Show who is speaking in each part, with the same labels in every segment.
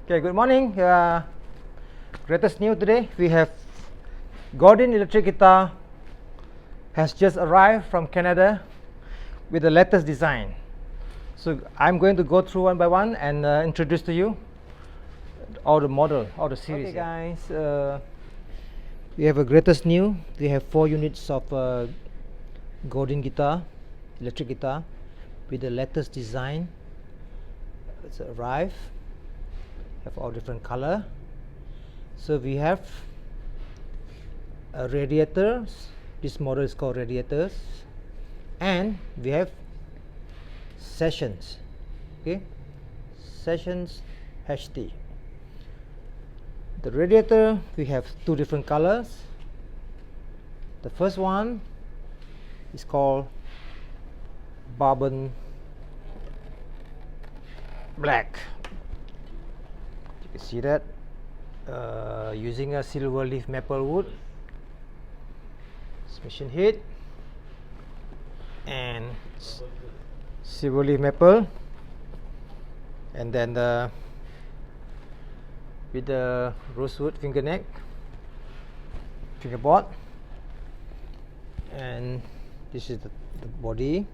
Speaker 1: Okay, good morning. Greatest news today, we have Godin electric guitar has just arrived from Canada with the latest design. So I'm going to go through one by one and introduce to you all the model, all the series. Okay guys, we have a greatest new. We have 4 units of Godin guitar, electric guitar with the latest design. It's arrived. Have all different color. So we have radiators. This model is called radiators, and we have sessions. Okay, sessions HT. The radiator, we have 2 different colors. The first one is called bourbon black. You can see that using a silver leaf maple wood, machine heat, and silver leaf maple, and then with the rosewood fingerboard, and this is the body.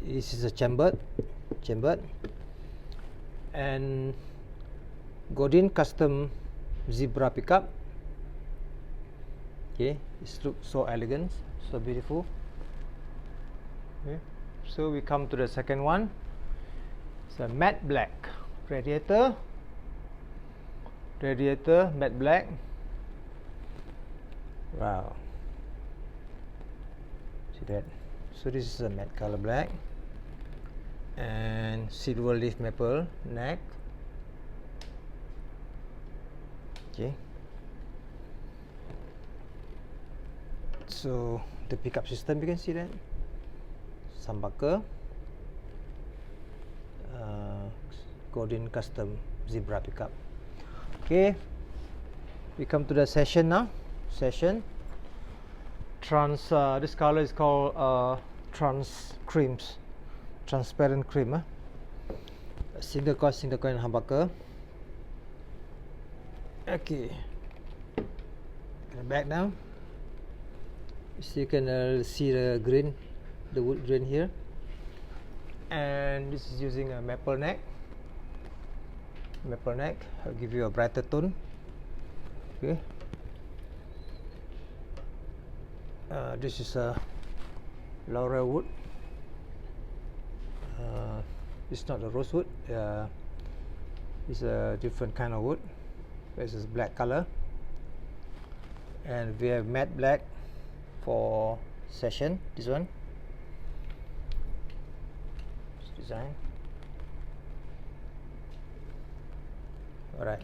Speaker 1: This is a chambered, and Godin custom zebra pickup. Okay, this looks so elegant, so beautiful. Okay, so we come to the second one. It's a matte black radiator, matte black. Wow, see that? So this is a matte color black and silver leaf maple neck. Okay, so the pickup system, you can see that humbucker, Godin custom zebra pickup. Okay, we come to the session now. Session this color is called transparent cream. Single coil humbucker. Okay, back now. So you can see the grain, the wood grain here, and this is using a maple neck. I'll give you a brighter tone. Okay, this is a laurel wood. It's not a rosewood. It's a different kind of wood. This is black color, and we have matte black for session. This one, this design. Alright,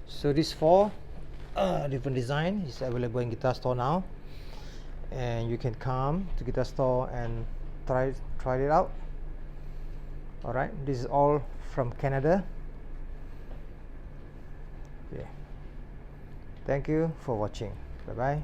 Speaker 1: so these 4 different design is available in guitar store now, and you can come to guitar store and try it out. Alright, this is all from Canada. Okay, thank you for watching. Bye bye.